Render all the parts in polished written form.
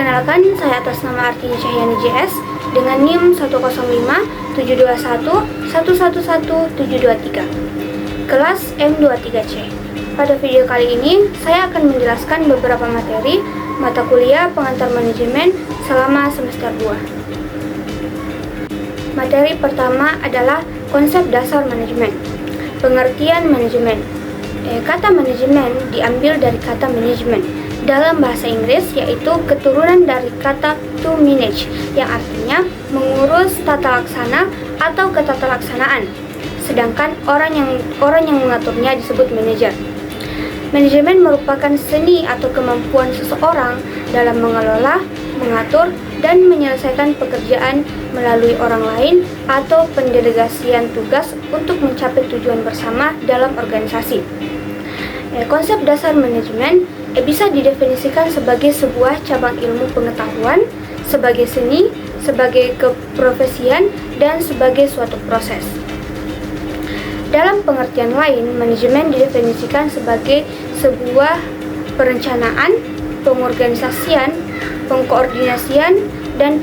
Perkenalkan, saya atas nama Artini Cahyani JS dengan NIM 1057221111723, kelas M23C. Pada video kali ini, saya akan menjelaskan beberapa materi mata kuliah pengantar manajemen selama semester 2. Materi pertama adalah konsep dasar manajemen. Pengertian manajemen. Kata manajemen diambil dari kata management dalam bahasa Inggris, yaitu keturunan dari kata to manage yang artinya mengurus tata laksana atau ketatalaksanaan. Sedangkan orang yang mengaturnya disebut manajer. Manajemen merupakan seni atau kemampuan seseorang dalam mengelola, mengatur, dan menyelesaikan pekerjaan melalui orang lain atau pendelegasian tugas untuk mencapai tujuan bersama dalam organisasi. Konsep dasar manajemen bisa didefinisikan sebagai sebuah cabang ilmu pengetahuan, sebagai seni, sebagai keprofesian, dan sebagai suatu proses. Dalam pengertian lain, manajemen didefinisikan sebagai sebuah perencanaan, pengorganisasian, pengkoordinasian, dan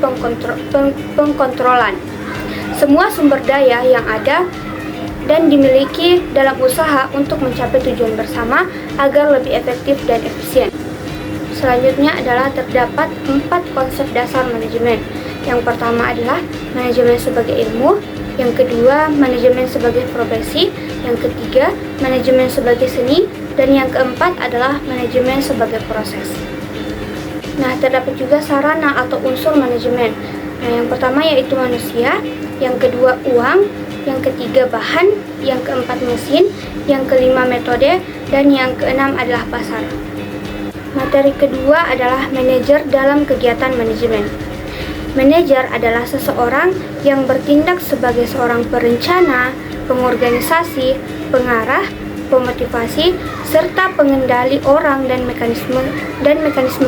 pengkontrolan semua sumber daya yang ada dan dimiliki dalam usaha untuk mencapai tujuan bersama agar lebih efektif dan efisien. Selanjutnya adalah terdapat 4 konsep dasar manajemen. Yang pertama adalah manajemen sebagai ilmu, yang kedua manajemen sebagai profesi, yang ketiga manajemen sebagai seni, dan yang keempat adalah manajemen sebagai proses. Nah, terdapat juga sarana atau unsur manajemen. Yang pertama yaitu manusia, yang kedua uang, yang ketiga bahan, yang keempat mesin, yang kelima metode, dan yang keenam adalah pasar. Materi kedua adalah manajer dalam kegiatan manajemen. Manajer adalah seseorang yang bertindak sebagai seorang perencana, pengorganisasi, pengarah, pemotivasi, serta pengendali orang dan mekanisme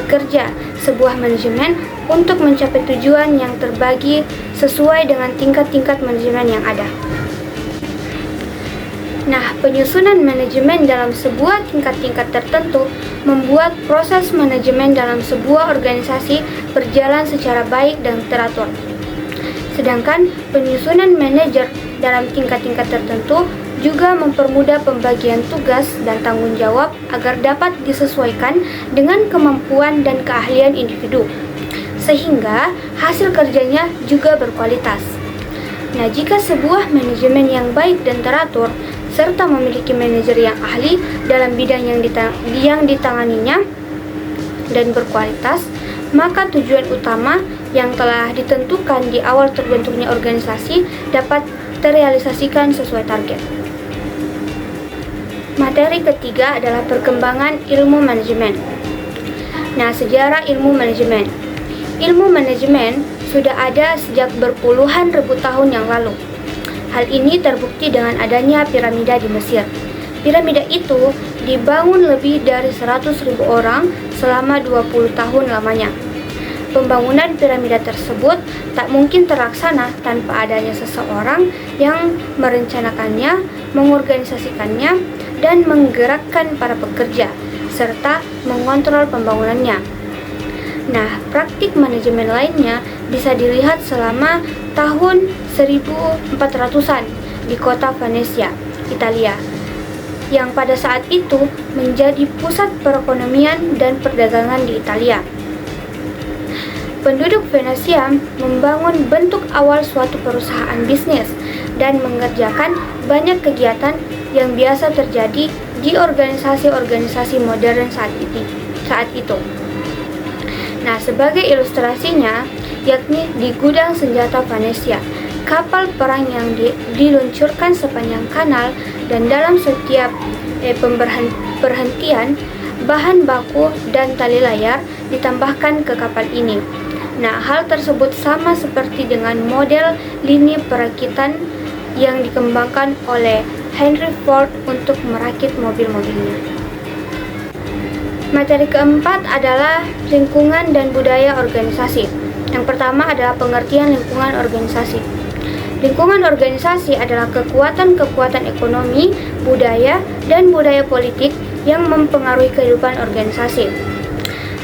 kerja sebuah manajemen untuk mencapai tujuan yang terbagi sesuai dengan tingkat-tingkat manajemen yang ada. Nah, penyusunan manajemen dalam sebuah tingkat-tingkat tertentu membuat proses manajemen dalam sebuah organisasi berjalan secara baik dan teratur. Sedangkan penyusunan manajer dalam tingkat-tingkat tertentu juga mempermudah pembagian tugas dan tanggung jawab agar dapat disesuaikan dengan kemampuan dan keahlian individu, sehingga hasil kerjanya juga berkualitas. Nah, jika sebuah manajemen yang baik dan teratur, serta memiliki manajer yang ahli dalam bidang yang ditanganinya dan berkualitas, maka tujuan utama yang telah ditentukan di awal terbentuknya organisasi dapat terrealisasikan sesuai target. Materi ketiga adalah perkembangan ilmu manajemen. Nah, sejarah ilmu manajemen. Ilmu manajemen sudah ada sejak berpuluhan ribu tahun yang lalu. Hal ini terbukti dengan adanya piramida di Mesir. Piramida itu dibangun lebih dari 100.000 orang selama 20 tahun lamanya. Pembangunan piramida tersebut tak mungkin terlaksana tanpa adanya seseorang yang merencanakannya, mengorganisasikannya, dan menggerakkan para pekerja, serta mengontrol pembangunannya. Nah, praktik manajemen lainnya bisa dilihat selama tahun 1400-an di kota Venesia, Italia, yang pada saat itu menjadi pusat perekonomian dan perdagangan di Italia. Penduduk Venesia membangun bentuk awal suatu perusahaan bisnis dan mengerjakan banyak kegiatan yang biasa terjadi di organisasi-organisasi modern saat itu. Nah, sebagai ilustrasinya, yakni di gudang senjata Venesia, kapal perang yang diluncurkan sepanjang kanal, dan dalam setiap perhentian, bahan baku dan tali layar ditambahkan ke kapal ini. Nah, hal tersebut sama seperti dengan model lini perakitan yang dikembangkan oleh Henry Ford untuk merakit mobil-mobilnya. Materi keempat adalah lingkungan dan budaya organisasi. Yang pertama adalah pengertian lingkungan organisasi. Lingkungan organisasi adalah kekuatan-kekuatan ekonomi, budaya, dan budaya politik yang mempengaruhi kehidupan organisasi.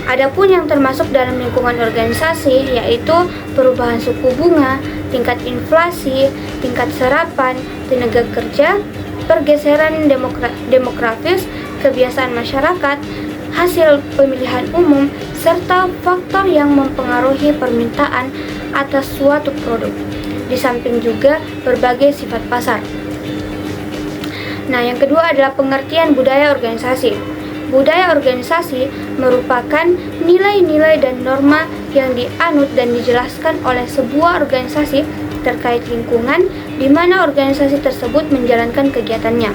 Adapun yang termasuk dalam lingkungan organisasi yaitu perubahan suku bunga, tingkat inflasi, tingkat serapan, tenaga kerja, pergeseran demografis, kebiasaan masyarakat, hasil pemilihan umum, serta faktor yang mempengaruhi permintaan atas suatu produk. Di samping juga berbagai sifat pasar. Nah, yang kedua adalah pengertian budaya organisasi. Budaya organisasi merupakan nilai-nilai dan norma yang dianut dan dijelaskan oleh sebuah organisasi terkait lingkungan di mana organisasi tersebut menjalankan kegiatannya.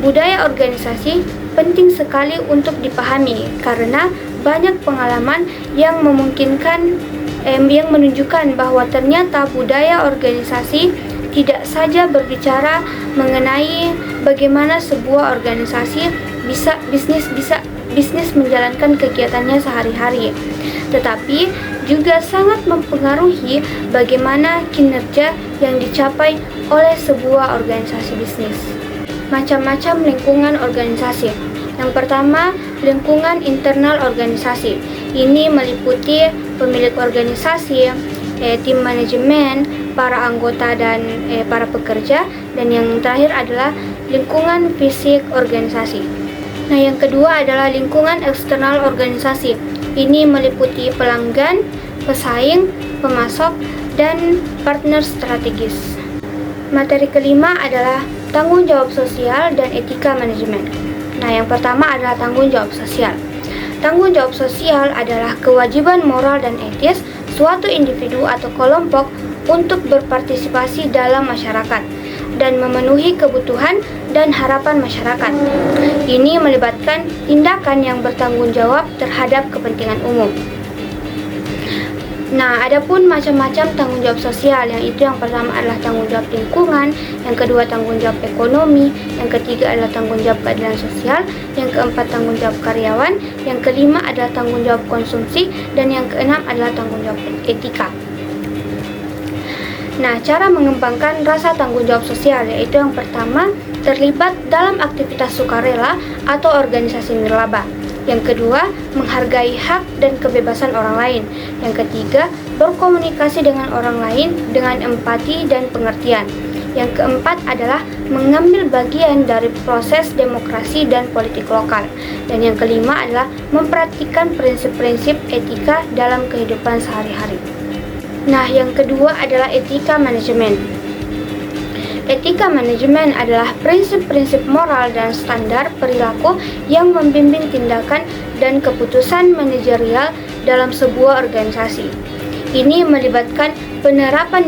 Budaya organisasi penting sekali untuk dipahami karena banyak pengalaman yang menunjukkan bahwa ternyata budaya organisasi tidak saja berbicara mengenai bagaimana sebuah organisasi bisnis menjalankan kegiatannya sehari-hari, tetapi juga sangat mempengaruhi bagaimana kinerja yang dicapai oleh sebuah organisasi bisnis. Macam-macam lingkungan organisasi. Yang pertama, lingkungan internal organisasi. Ini meliputi pemilik organisasi, tim manajemen, para anggota dan para pekerja, dan yang terakhir adalah lingkungan fisik organisasi. Nah, yang kedua adalah lingkungan eksternal organisasi. Ini meliputi pelanggan, pesaing, pemasok, dan partner strategis. Materi kelima adalah tanggung jawab sosial dan etika manajemen. Nah, yang pertama adalah tanggung jawab sosial. Tanggung jawab sosial adalah kewajiban moral dan etis suatu individu atau kelompok untuk berpartisipasi dalam masyarakat dan memenuhi kebutuhan dan harapan masyarakat. Ini melibatkan tindakan yang bertanggung jawab terhadap kepentingan umum. Nah, adapun macam-macam tanggung jawab sosial, yang pertama adalah tanggung jawab lingkungan, yang kedua tanggung jawab ekonomi, yang ketiga adalah tanggung jawab keadilan sosial, yang keempat tanggung jawab karyawan, yang kelima adalah tanggung jawab konsumsi, dan yang keenam adalah tanggung jawab etika. Nah, cara mengembangkan rasa tanggung jawab sosial yaitu yang pertama, terlibat dalam aktivitas sukarela atau organisasi nirlaba. Yang kedua, menghargai hak dan kebebasan orang lain. Yang ketiga, berkomunikasi dengan orang lain dengan empati dan pengertian. Yang keempat adalah mengambil bagian dari proses demokrasi dan politik lokal. Dan yang kelima adalah mempraktikkan prinsip-prinsip etika dalam kehidupan sehari-hari. Nah, yang kedua adalah etika manajemen. Etika manajemen adalah prinsip-prinsip moral dan standar perilaku yang membimbing tindakan dan keputusan manajerial dalam sebuah organisasi. Ini melibatkan penerapan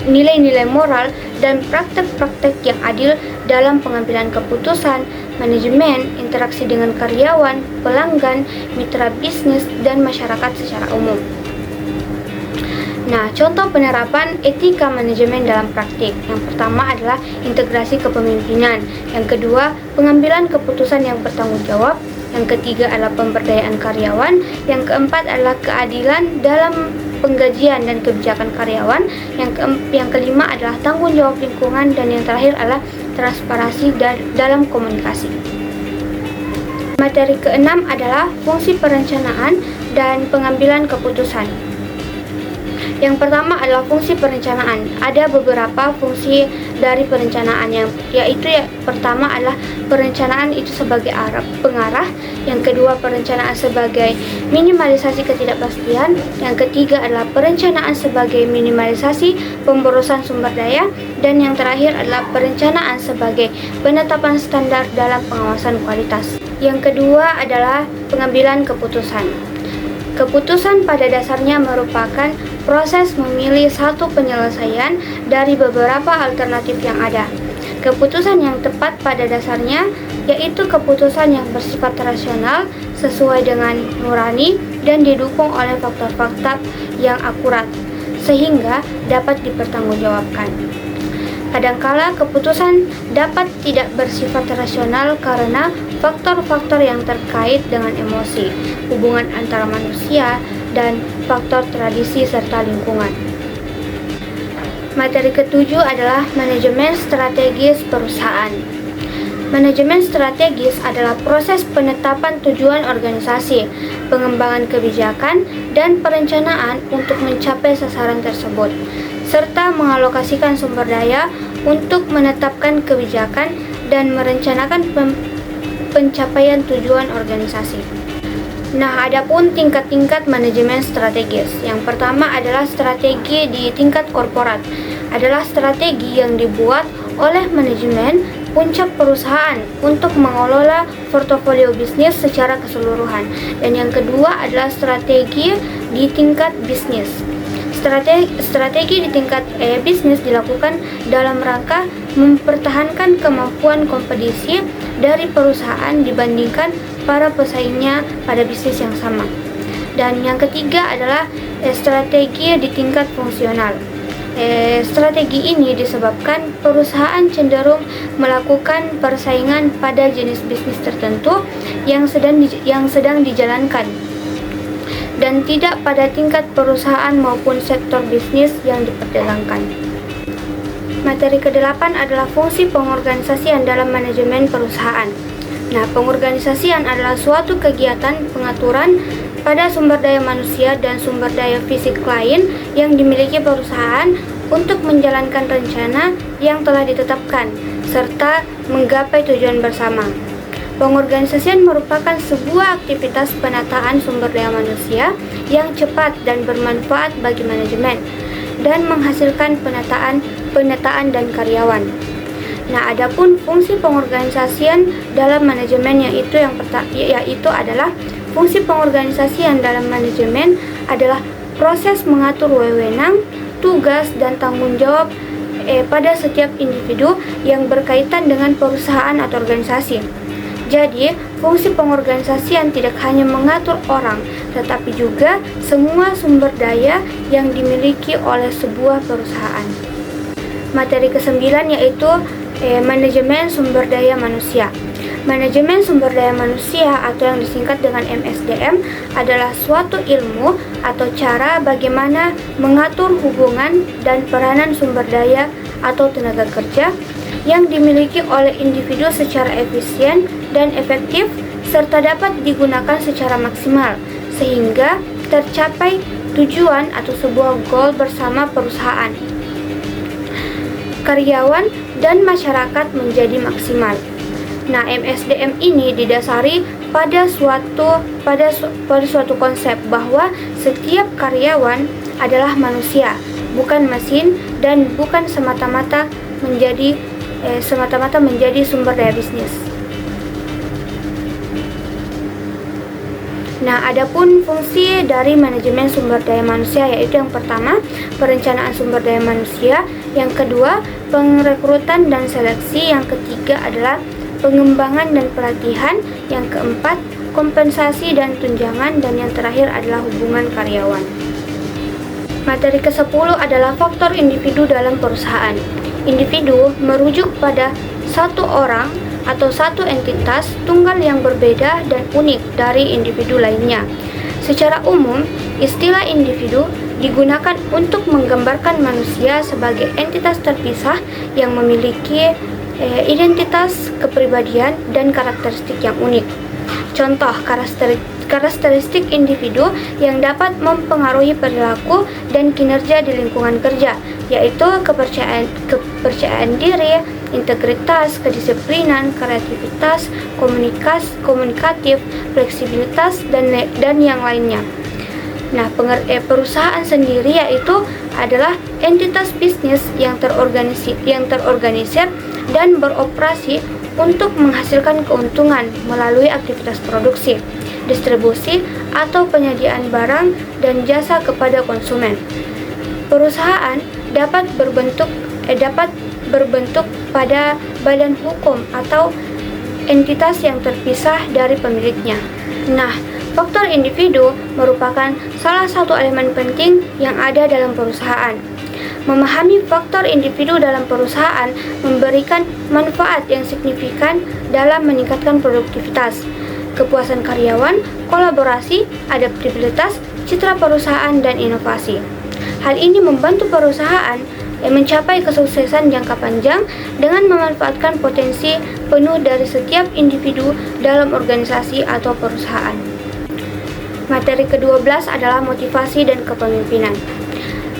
nilai-nilai moral dan praktek-praktek yang adil dalam pengambilan keputusan, manajemen, interaksi dengan karyawan, pelanggan, mitra bisnis, dan masyarakat secara umum. Nah, contoh penerapan etika manajemen dalam praktik. Yang pertama adalah integrasi kepemimpinan. Yang kedua, pengambilan keputusan yang bertanggung jawab. Yang ketiga adalah pemberdayaan karyawan. Yang keempat adalah keadilan dalam penggajian dan kebijakan karyawan. Yang kelima adalah tanggung jawab lingkungan. Dan yang terakhir adalah transparansi dalam komunikasi. Materi keenam adalah fungsi perencanaan dan pengambilan keputusan. Yang pertama adalah fungsi perencanaan. Ada beberapa fungsi dari perencanaan yaitu pertama adalah perencanaan itu sebagai pengarah, yang kedua perencanaan sebagai minimalisasi ketidakpastian, yang ketiga adalah perencanaan sebagai minimalisasi pemborosan sumber daya, dan yang terakhir adalah perencanaan sebagai penetapan standar dalam pengawasan kualitas. Yang kedua adalah pengambilan keputusan. Keputusan pada dasarnya merupakan proses memilih satu penyelesaian dari beberapa alternatif yang ada. Keputusan yang tepat pada dasarnya yaitu keputusan yang bersifat rasional, sesuai dengan nurani, dan didukung oleh fakta-fakta yang akurat, sehingga dapat dipertanggungjawabkan. Kadangkala keputusan dapat tidak bersifat rasional karena faktor-faktor yang terkait dengan emosi, hubungan antara manusia, dan faktor tradisi serta lingkungan. Materi ketujuh adalah manajemen strategis perusahaan. Manajemen strategis adalah proses penetapan tujuan organisasi, pengembangan kebijakan, dan perencanaan untuk mencapai sasaran tersebut, serta mengalokasikan sumber daya untuk menetapkan kebijakan dan merencanakan pencapaian tujuan organisasi. Nah, adapun tingkat-tingkat manajemen strategis. Yang pertama adalah strategi di tingkat korporat. Adalah strategi yang dibuat oleh manajemen puncak perusahaan untuk mengelola portofolio bisnis secara keseluruhan. Dan yang kedua adalah strategi di tingkat bisnis. Strategi di tingkat bisnis dilakukan dalam rangka mempertahankan kemampuan kompetisi dari perusahaan dibandingkan para pesaingnya pada bisnis yang sama. Dan yang ketiga adalah strategi di tingkat fungsional. Strategi ini disebabkan perusahaan cenderung melakukan persaingan pada jenis bisnis tertentu yang sedang dijalankan, dan tidak pada tingkat perusahaan maupun sektor bisnis yang diperdagangkan. Materi ke-8 adalah fungsi pengorganisasian dalam manajemen perusahaan. Nah, pengorganisasian adalah suatu kegiatan pengaturan pada sumber daya manusia dan sumber daya fisik lain yang dimiliki perusahaan untuk menjalankan rencana yang telah ditetapkan serta menggapai tujuan bersama. Pengorganisasian merupakan sebuah aktivitas penataan sumber daya manusia yang cepat dan bermanfaat bagi manajemen dan menghasilkan penataan dan karyawan. Nah, adapun fungsi pengorganisasian dalam manajemen yaitu adalah fungsi pengorganisasian dalam manajemen adalah proses mengatur wewenang, tugas, dan tanggung jawab pada setiap individu yang berkaitan dengan perusahaan atau organisasi. Jadi, fungsi pengorganisasian tidak hanya mengatur orang, tetapi juga semua sumber daya yang dimiliki oleh sebuah perusahaan. Materi ke-9 yaitu manajemen sumber daya manusia. Manajemen sumber daya manusia atau yang disingkat dengan MSDM adalah suatu ilmu atau cara bagaimana mengatur hubungan dan peranan sumber daya atau tenaga kerja yang dimiliki oleh individu secara efisien dan efektif serta dapat digunakan secara maksimal sehingga tercapai tujuan atau sebuah goal bersama perusahaan, karyawan, dan masyarakat menjadi maksimal. Nah, MSDM ini didasari pada suatu konsep bahwa setiap karyawan adalah manusia, bukan mesin, dan bukan semata-mata menjadi sumber daya bisnis. Nah, adapun fungsi dari manajemen sumber daya manusia yaitu yang pertama, perencanaan sumber daya manusia, yang kedua, pengrekrutan dan seleksi, yang ketiga adalah pengembangan dan pelatihan, yang keempat, kompensasi dan tunjangan, dan yang terakhir adalah hubungan karyawan. Materi ke-10 adalah faktor individu dalam perusahaan. Individu merujuk pada satu orang atau satu entitas tunggal yang berbeda dan unik dari individu lainnya. Secara umum, istilah individu digunakan untuk menggambarkan manusia sebagai entitas terpisah yang memiliki identitas, kepribadian, dan karakteristik yang unik. Contoh karakteristik individu yang dapat mempengaruhi perilaku dan kinerja di lingkungan kerja, yaitu kepercayaan diri, integritas, kedisiplinan, kreativitas, komunikatif, fleksibilitas, dan yang lainnya. Nah, perusahaan sendiri yaitu adalah entitas bisnis yang terorganisir dan beroperasi untuk menghasilkan keuntungan melalui aktivitas produksi, distribusi, atau penyediaan barang dan jasa kepada konsumen. Perusahaan dapat berbentuk pada badan hukum atau entitas yang terpisah dari pemiliknya. Nah, faktor individu merupakan salah satu elemen penting yang ada dalam perusahaan. Memahami faktor individu dalam perusahaan memberikan manfaat yang signifikan dalam meningkatkan produktivitas, kepuasan karyawan, kolaborasi, adaptabilitas, citra perusahaan, dan inovasi. Hal ini membantu perusahaan mencapai kesuksesan jangka panjang dengan memanfaatkan potensi penuh dari setiap individu dalam organisasi atau perusahaan. Materi ke-12 adalah motivasi dan kepemimpinan.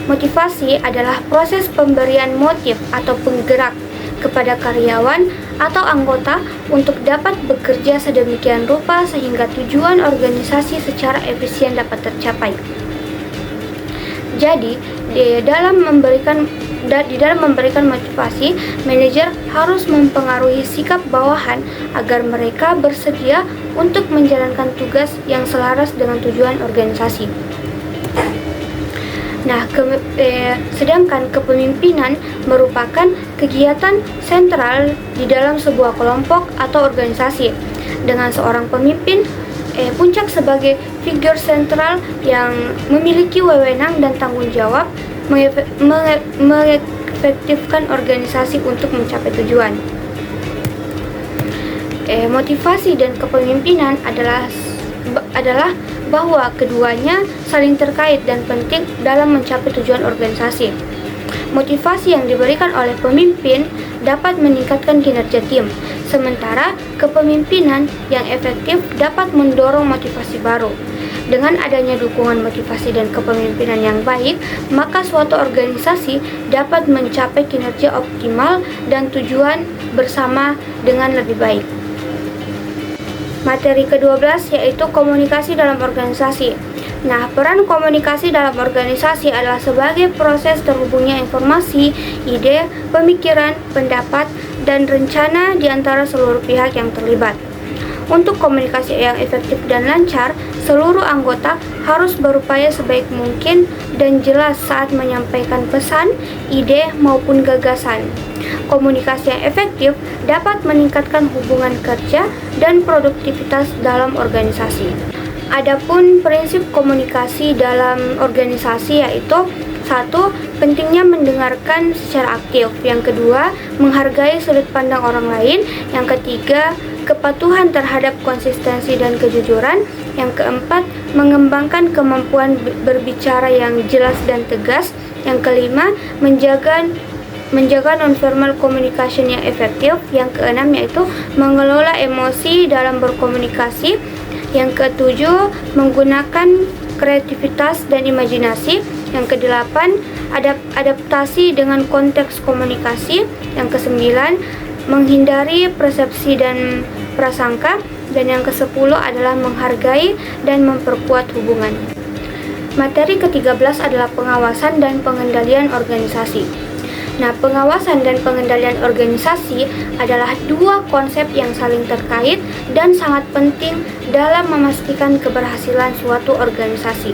Motivasi adalah proses pemberian motif atau penggerak kepada karyawan atau anggota untuk dapat bekerja sedemikian rupa sehingga tujuan organisasi secara efisien dapat tercapai. Jadi, di dalam memberikan motivasi, manajer harus mempengaruhi sikap bawahan agar mereka bersedia untuk menjalankan tugas yang selaras dengan tujuan organisasi. Nah, sedangkan kepemimpinan merupakan kegiatan sentral di dalam sebuah kelompok atau organisasi dengan seorang pemimpin puncak sebagai figur sentral yang memiliki wewenang dan tanggung jawab mengefektifkan organisasi untuk mencapai tujuan. Motivasi dan kepemimpinan adalah bahwa keduanya saling terkait dan penting dalam mencapai tujuan organisasi. Motivasi yang diberikan oleh pemimpin dapat meningkatkan kinerja tim, sementara kepemimpinan yang efektif dapat mendorong motivasi baru. Dengan adanya dukungan motivasi dan kepemimpinan yang baik, maka suatu organisasi dapat mencapai kinerja optimal dan tujuan bersama dengan lebih baik. Materi ke-12 yaitu komunikasi dalam organisasi. Nah, peran komunikasi dalam organisasi adalah sebagai proses terhubungnya informasi, ide, pemikiran, pendapat, dan rencana di antara seluruh pihak yang terlibat. Untuk komunikasi yang efektif dan lancar, seluruh anggota harus berupaya sebaik mungkin dan jelas saat menyampaikan pesan, ide, maupun gagasan. Komunikasi yang efektif dapat meningkatkan hubungan kerja dan produktivitas dalam organisasi. Adapun prinsip komunikasi dalam organisasi yaitu 1. Pentingnya mendengarkan secara aktif. Yang kedua, menghargai sudut pandang orang lain. Yang ketiga, kepatuhan terhadap konsistensi dan kejujuran. Yang keempat, mengembangkan kemampuan berbicara yang jelas dan tegas. Yang kelima, menjaga non-verbal communication yang efektif. Yang keenam yaitu mengelola emosi dalam berkomunikasi. Yang ketujuh, menggunakan kreativitas dan imajinasi. Yang kedelapan, adaptasi dengan konteks komunikasi. Yang kesembilan, menghindari persepsi dan prasangka. Dan yang kesepuluh adalah menghargai dan memperkuat hubungan. Materi ke-13 adalah pengawasan dan pengendalian organisasi. Nah, pengawasan dan pengendalian organisasi adalah dua konsep yang saling terkait dan sangat penting dalam memastikan keberhasilan suatu organisasi.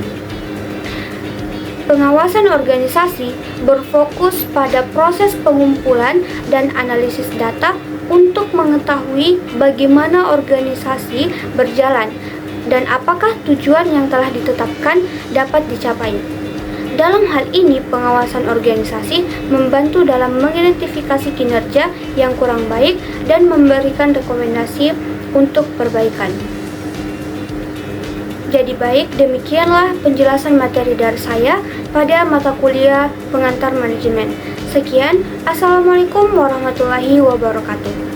Pengawasan organisasi berfokus pada proses pengumpulan dan analisis data untuk mengetahui bagaimana organisasi berjalan dan apakah tujuan yang telah ditetapkan dapat dicapai. Dalam hal ini, pengawasan organisasi membantu dalam mengidentifikasi kinerja yang kurang baik dan memberikan rekomendasi untuk perbaikan. Jadi baik, demikianlah penjelasan materi dari saya pada mata kuliah pengantar manajemen. Sekian, Assalamualaikum warahmatullahi wabarakatuh.